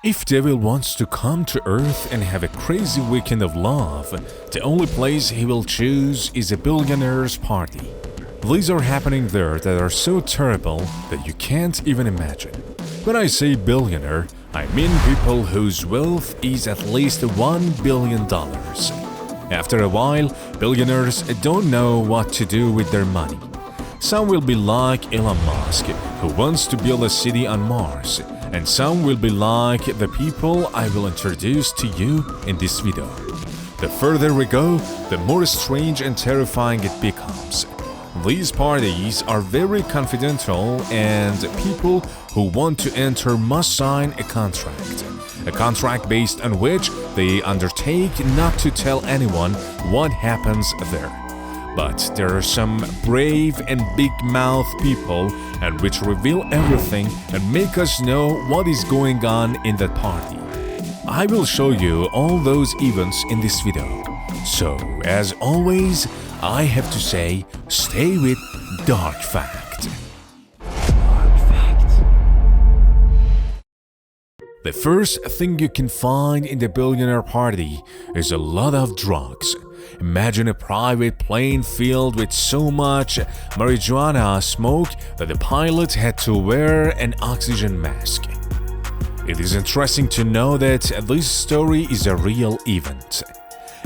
If devil wants to come to earth and have a crazy weekend of love, the only place he will choose is a billionaire's party. These are happening there that are so terrible that you can't even imagine. When I say billionaire, I mean people whose wealth is at least $1 billion. After a while, billionaires don't know what to do with their money. Some will be like Elon Musk, who wants to build a city on Mars, and some will be like the people I will introduce to you in this video. The further we go, the more strange and terrifying it becomes. These parties are very confidential, and people who want to enter must sign a contract based on which they undertake not to tell anyone what happens there. But there are some brave and big-mouth people and which reveal everything and make us know what is going on in that party. I will show you all those events in this video. So, as always, I have to say, stay with Dark Fact. The first thing you can find in the billionaire party is a lot of drugs. Imagine a private plane filled with so much marijuana smoke that the pilot had to wear an oxygen mask. It is interesting to know that this story is a real event.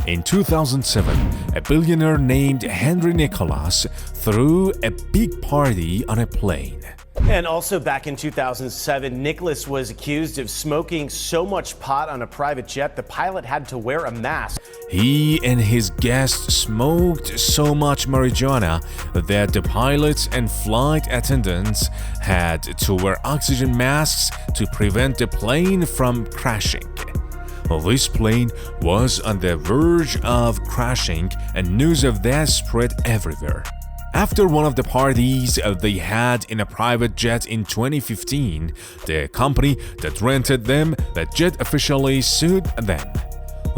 In 2007, a billionaire named Nicolas threw a big party on a plane. And also back in 2007, Nicolas was accused of smoking so much pot on a private jet, the pilot had to wear a mask. He and his guests smoked so much marijuana that the pilots and flight attendants had to wear oxygen masks to prevent the plane from crashing. This plane was on the verge of crashing, and news of that spread everywhere. After one of the parties they had in a private jet in 2015, the company that rented them the jet officially sued them.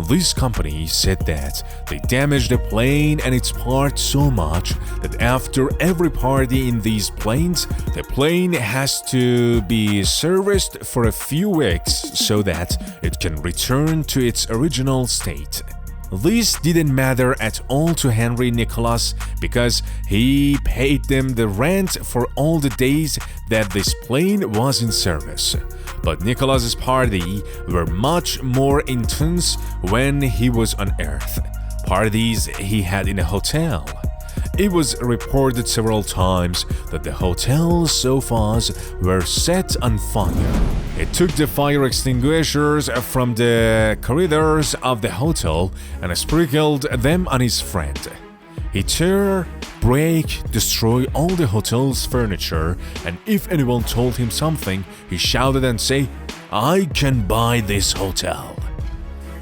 This company said that they damaged the plane and its parts so much that after every party in these planes, the plane has to be serviced for a few weeks so that it can return to its original state. This didn't matter at all to Nicolas because he paid them the rent for all the days that this plane was in service. But Nicolas's party were much more intense when he was on Earth. Parties he had in a hotel. It was reported several times that the hotel sofas were set on fire. It took the fire extinguishers from the corridors of the hotel and sprinkled them on his friend. He tore, break, destroy all the hotel's furniture, and if anyone told him something, he shouted and said, "I can buy this hotel."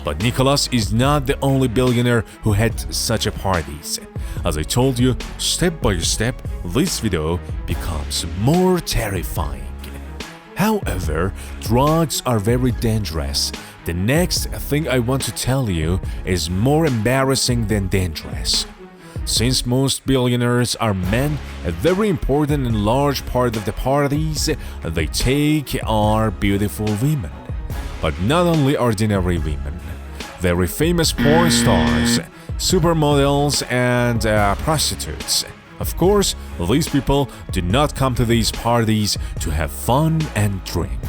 But Nicolas is not the only billionaire who had such a parties. As I told you, step by step, this video becomes more terrifying. However, drugs are very dangerous. The next thing I want to tell you is more embarrassing than dangerous. Since most billionaires are men, a very important and large part of the parties they take are beautiful women. But not only ordinary women. Very famous porn stars, supermodels, and prostitutes. Of course, these people do not come to these parties to have fun and drink.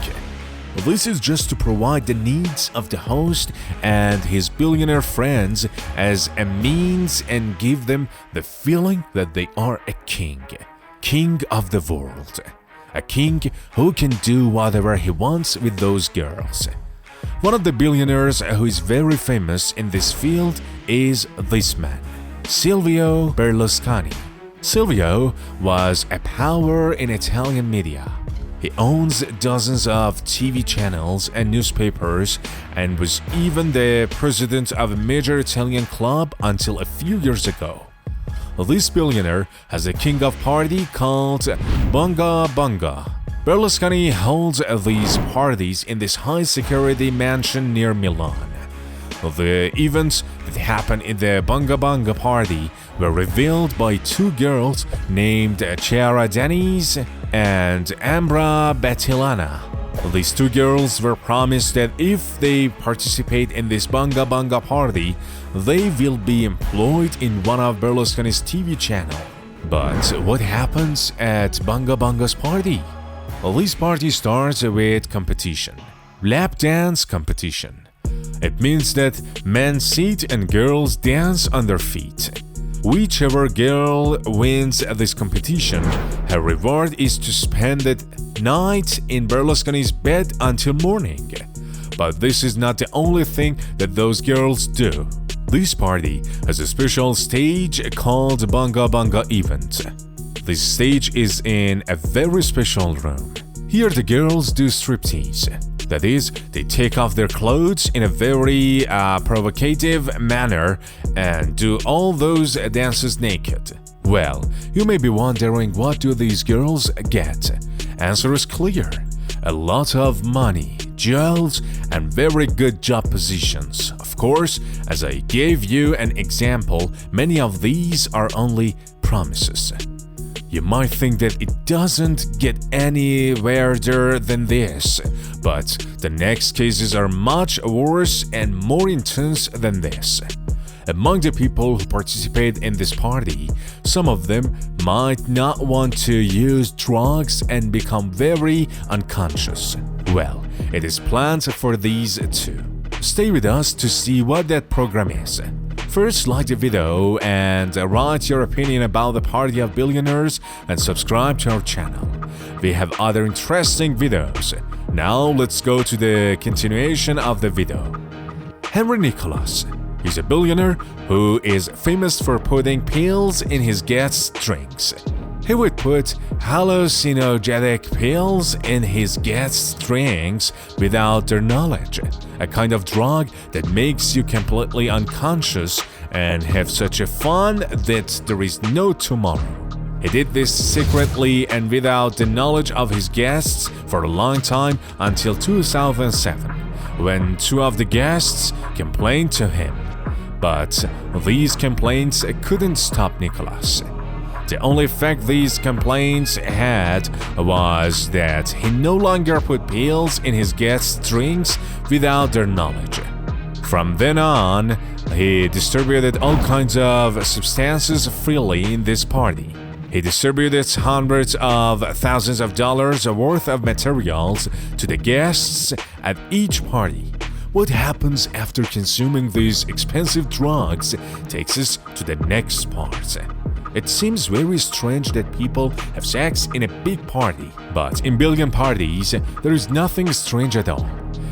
This is just to provide the needs of the host and his billionaire friends as a means and give them the feeling that they are a king of the world. A king who can do whatever he wants with those girls. One of the billionaires who is very famous in this field is this man, Silvio Berlusconi. Silvio was a power in Italian media. He owns dozens of TV channels and newspapers and was even the president of a major Italian club until a few years ago. This billionaire has a king of party called Bunga Bunga. Berlusconi holds these parties in this high-security mansion near Milan. The events that happened in the Bunga Bunga party were revealed by two girls named Chiara Denise and Ambra Bettilana. These two girls were promised that if they participate in this Banga Banga party, they will be employed in one of Berlusconi's TV channel. But what happens at Banga Banga's party? Well, this party starts with competition. Lap dance competition. It means that men sit and girls dance on their feet. Whichever girl wins this competition, her reward is to spend the night in Berlusconi's bed until morning. But this is not the only thing that those girls do. This party has a special stage called Banga Banga Event. This stage is in a very special room. Here the girls do striptease. That is, they take off their clothes in a very provocative manner and do all those dances naked. Well, you may be wondering, what do these girls get? Answer is clear. A lot of money, jewels, and very good job positions. Of course, as I gave you an example, many of these are only promises. You might think that it doesn't get any weirder than this, but the next cases are much worse and more intense than this. Among the people who participate in this party, some of them might not want to use drugs and become very unconscious. Well, it is planned for these too. Stay with us to see what that program is. First, like the video and write your opinion about the party of billionaires and subscribe to our channel. We have other interesting videos. Now let's go to the continuation of the video. Nicolas. He's a billionaire who is famous for putting pills in his guests' drinks. He would put hallucinogenic pills in his guests' drinks without their knowledge, a kind of drug that makes you completely unconscious and have such a fun that there is no tomorrow. He did this secretly and without the knowledge of his guests for a long time until 2007, when two of the guests complained to him. But these complaints couldn't stop Nicolas. The only effect these complaints had was that he no longer put pills in his guests' drinks without their knowledge. From then on, he distributed all kinds of substances freely in this party. He distributed hundreds of thousands of dollars worth of materials to the guests at each party. What happens after consuming these expensive drugs takes us to the next part. It seems very strange that people have sex in a big party, but in billion parties, there is nothing strange at all.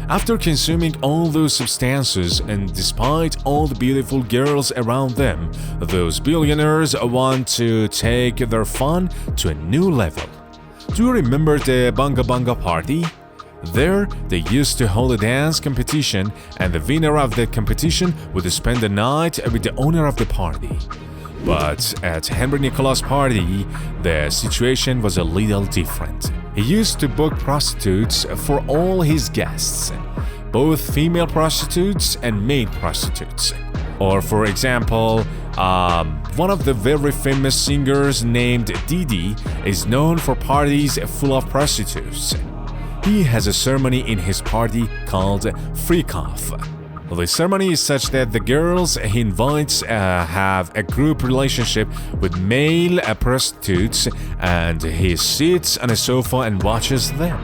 After consuming all those substances and despite all the beautiful girls around them, those billionaires want to take their fun to a new level. Do you remember the Banga Banga party? There, they used to hold a dance competition, and the winner of the competition would spend the night with the owner of the party. But at Nicolas' party, the situation was a little different. He used to book prostitutes for all his guests, both female prostitutes and male prostitutes. Or for example, one of the very famous singers named Didi is known for parties full of prostitutes. He has a ceremony in his party called freak-off. The ceremony is such that the girls he invites have a group relationship with male prostitutes, and he sits on a sofa and watches them.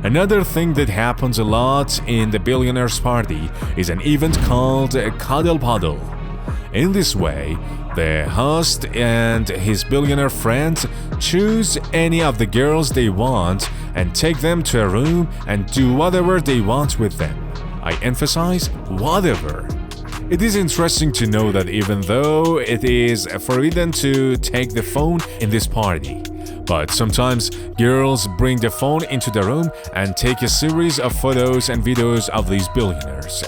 Another thing that happens a lot in the billionaire's party is an event called Cuddle Puddle. In this way, the host and his billionaire friends choose any of the girls they want and take them to a room and do whatever they want with them. I emphasize whatever. It is interesting to know that even though it is forbidden to take the phone in this party, but sometimes girls bring the phone into the room and take a series of photos and videos of these billionaires.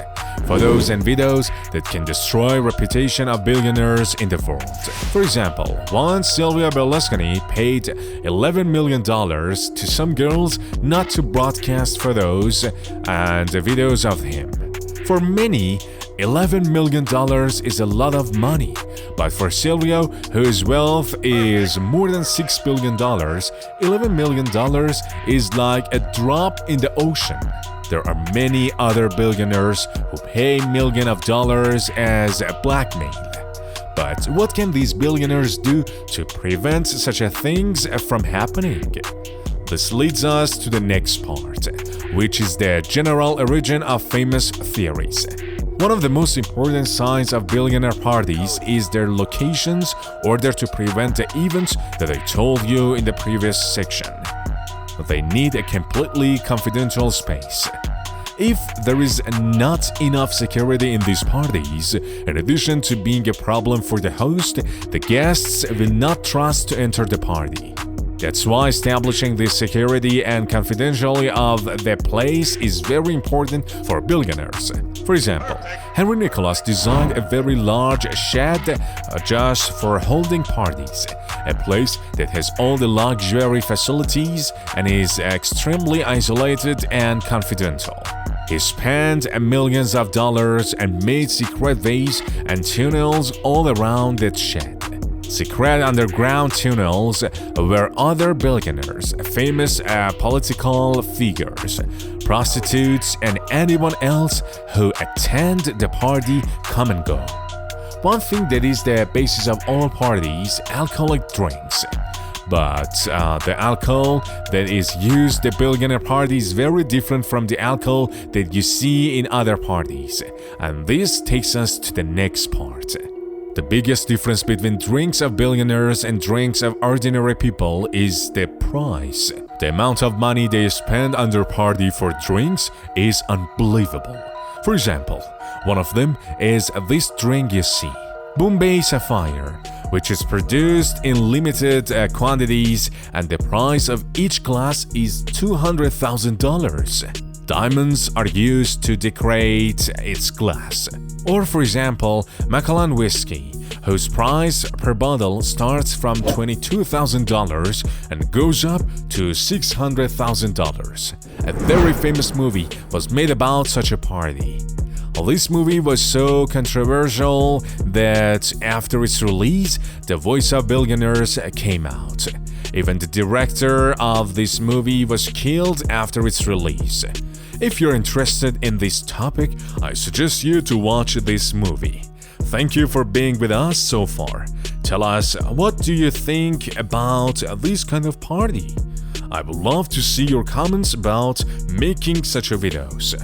Photos and videos that can destroy reputation of billionaires in the world. For example, once Silvio Berlusconi paid $11 million to some girls not to broadcast photos and videos of him. For many, $11 million is a lot of money, but for Silvio, whose wealth is more than $6 billion, $11 million is like a drop in the ocean. There are many other billionaires who pay millions of dollars as blackmail. But what can these billionaires do to prevent such a things from happening? This leads us to the next part, which is the general origin of famous theories. One of the most important signs of billionaire parties is their locations in order to prevent the events that I told you in the previous section. They need a completely confidential space. If there is not enough security in these parties, in addition to being a problem for the host, the guests will not trust to enter the party. That's why establishing the security and confidentiality of the place is very important for billionaires. For example, Nicolas designed a very large shed just for holding parties, a place that has all the luxury facilities and is extremely isolated and confidential. He spent millions of dollars and made secret ways and tunnels all around that shed. Secret underground tunnels where other billionaires, famous political figures, prostitutes, and anyone else who attend the party come and go. One thing that is the basis of all parties, alcoholic drinks. But the alcohol that is used at the billionaire party is very different from the alcohol that you see in other parties. And this takes us to the next part. The biggest difference between drinks of billionaires and drinks of ordinary people is the price. The amount of money they spend on their party for drinks is unbelievable. For example, one of them is this drink you see, Bombay Sapphire, which is produced in limited quantities, and the price of each glass is $200,000. Diamonds are used to decorate its glass. Or for example, Macallan whiskey, whose price per bottle starts from $22,000 and goes up to $600,000. A very famous movie was made about such a party. This movie was so controversial that after its release, The Voice of Billionaires came out. Even the director of this movie was killed after its release. If you're interested in this topic, I suggest you to watch this movie. Thank you for being with us so far. Tell us, what do you think about this kind of party? I would love to see your comments about making such a videos.